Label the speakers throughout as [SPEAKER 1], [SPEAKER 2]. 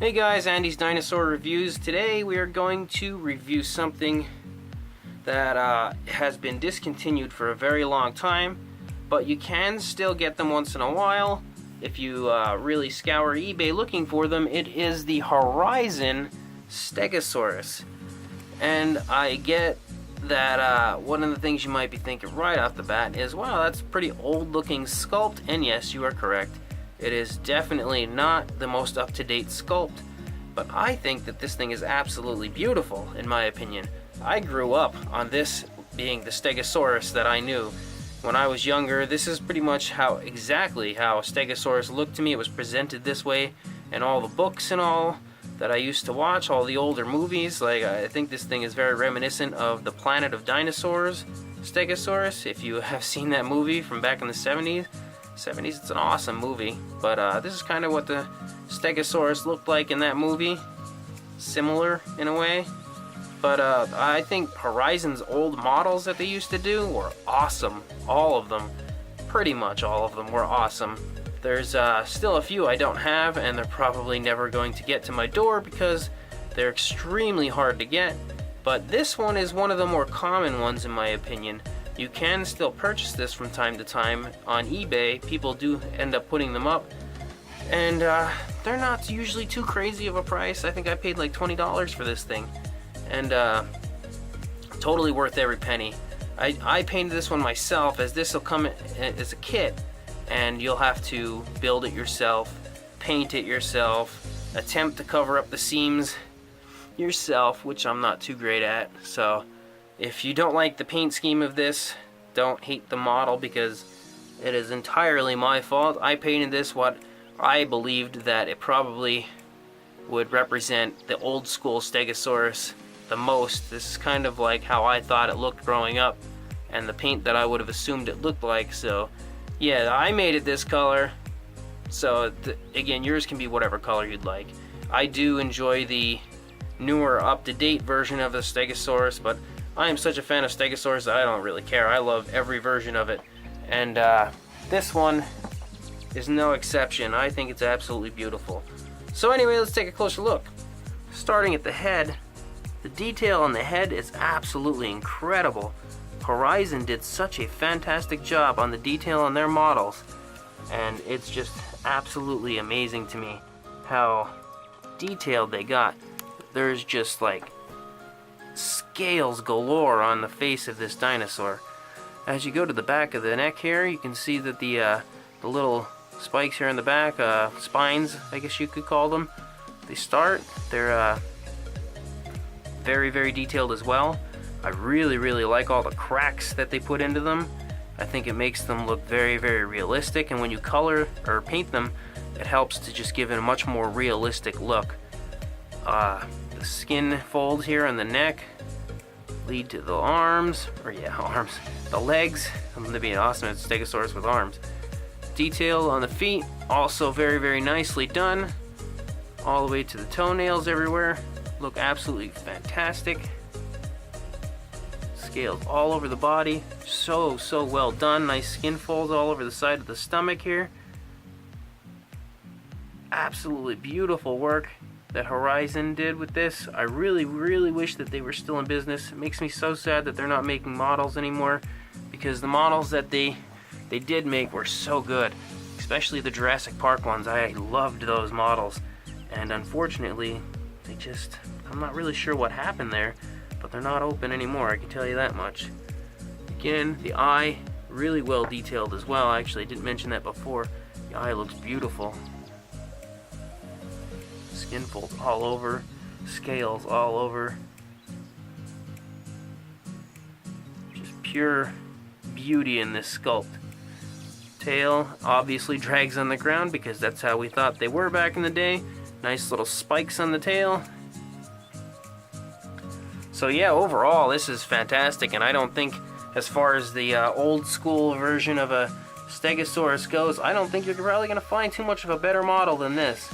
[SPEAKER 1] Hey guys, Andy's Dinosaur Reviews. Today we are going to review something that has been discontinued for a very long time, but you can still get them once in a while if you really scour eBay looking for them. It is the Horizon Stegosaurus. And I get that one of the things you might be thinking right off the bat is, wow, that's a pretty old looking sculpt, and yes, you are correct. It is definitely not the most up-to-date sculpt, but I think that this thing is absolutely beautiful, in my opinion. I grew up on this being the Stegosaurus that I knew when I was younger. This is pretty much exactly how Stegosaurus looked to me. It was presented this way in all the books and all that I used to watch, all the older movies. Like, I think this thing is very reminiscent of the Planet of Dinosaurs Stegosaurus, if you have seen that movie from back in the 70s. It's an awesome movie, but this is kind of what the Stegosaurus looked like in that movie, similar in a way. But I think Horizon's old models that they used to do were awesome. All of them, pretty much all of them, were awesome. There's still a few I don't have, and they're probably never going to get to my door because they're extremely hard to get. But this one is one of the more common ones, in my opinion. You can still purchase this from time to time on eBay. People do end up putting them up, and they're not usually too crazy of a price. I think I paid like $20 for this thing, and totally worth every penny. I painted this one myself, as this will come as a kit, and you'll have to build it yourself, paint it yourself, attempt to cover up the seams yourself, which I'm not too great at. So if you don't like the paint scheme of this, don't hate the model, because it is entirely my fault. I painted this what I believed that it probably would represent the old school Stegosaurus the most. This is kind of like how I thought it looked growing up, and the paint that I would have assumed it looked like. So yeah, I made it this color. So again, yours can be whatever color you'd like. I do enjoy the newer, up-to-date version of the Stegosaurus, but I am such a fan of Stegosaurus that I don't really care. I love every version of it, and this one is no exception. I think it's absolutely beautiful. So anyway, let's take a closer look. Starting at the head, the detail on the head is absolutely incredible. Horizon did such a fantastic job on the detail on their models, and it's just absolutely amazing to me how detailed they got. There's just like scales galore on the face of this dinosaur. As you go to the back of the neck here, you can see that the little spikes here in the back, spines, I guess you could call them, they're very, very detailed as well. I really like all the cracks that they put into them. I think it makes them look very, very realistic, and when you color or paint them, it helps to just give it a much more realistic look. The skin folds here on the neck lead to the arms, the legs. I'm gonna be an awesome Stegosaurus with arms. Detail on the feet, also very, very nicely done. All the way to the toenails everywhere, look absolutely fantastic. Scales all over the body, so well done. Nice skin folds all over the side of the stomach here. Absolutely beautiful work that Horizon did with this. I really wish that they were still in business. It makes me so sad that they're not making models anymore, because the models that they did make were so good, especially the Jurassic Park ones. I loved those models, and unfortunately I'm not really sure what happened there, but they're not open anymore, I can tell you that much. Again, the eye, really well detailed as well. Actually, I didn't mention that before. The eye looks beautiful. Skin folds all over, scales all over. Just pure beauty in this sculpt. Tail obviously drags on the ground, because that's how we thought they were back in the day. Nice little spikes on the tail. So yeah, overall this is fantastic, and I don't think, as far as the old school version of a Stegosaurus goes, I don't think you're probably going to find too much of a better model than this,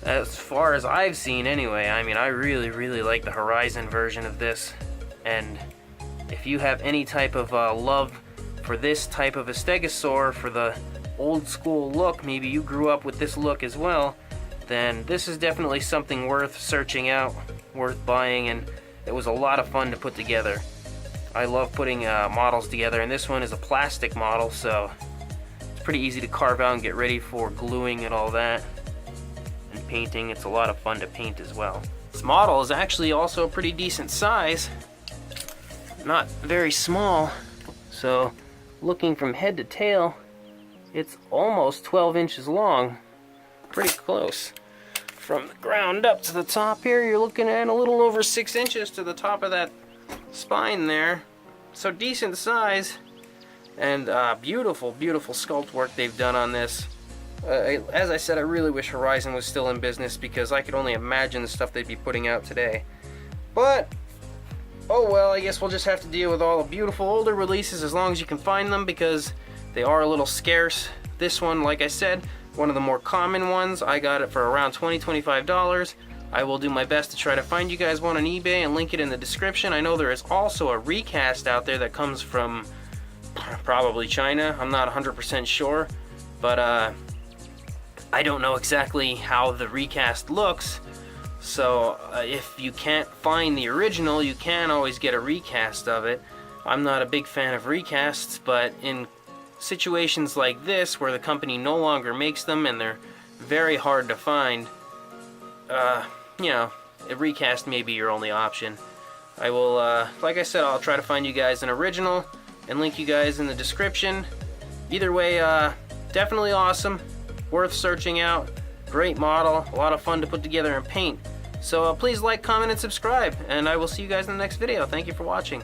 [SPEAKER 1] as far as I've seen anyway. I mean, I really like the Horizon version of this, and if you have any type of love for this type of a Stegosaur, for the old school look, maybe you grew up with this look as well, then this is definitely something worth searching out, worth buying, and it was a lot of fun to put together. I love putting models together, and this one is a plastic model, so it's pretty easy to carve out and get ready for gluing and all that, and painting. It's a lot of fun to paint as well. This model is actually also a pretty decent size, not very small, so looking from head to tail, it's almost 12 inches long, pretty close. From the ground up to the top here, you're looking at a little over 6 inches to the top of that spine there. So decent size, and beautiful, beautiful sculpt work they've done on this. As I said, I really wish Horizon was still in business, because I could only imagine the stuff they'd be putting out today. But oh well, I guess we'll just have to deal with all the beautiful older releases as long as you can find them, because they are a little scarce. This one, like I said, one of the more common ones. I got it for around $20–25. I will do my best to try to find you guys one on eBay and link it in the description. I know there is also a recast out there that comes from probably China. I'm not 100% sure, but I don't know exactly how the recast looks. So if you can't find the original, you can always get a recast of it. I'm not a big fan of recasts, but in situations like this where the company no longer makes them and they're very hard to find, you know, a recast may be your only option. I will, like I said, I'll try to find you guys an original and link you guys in the description. Either way, definitely awesome, worth searching out, great model, a lot of fun to put together and paint. So please like, comment, and subscribe, and I will see you guys in the next video. Thank you for watching.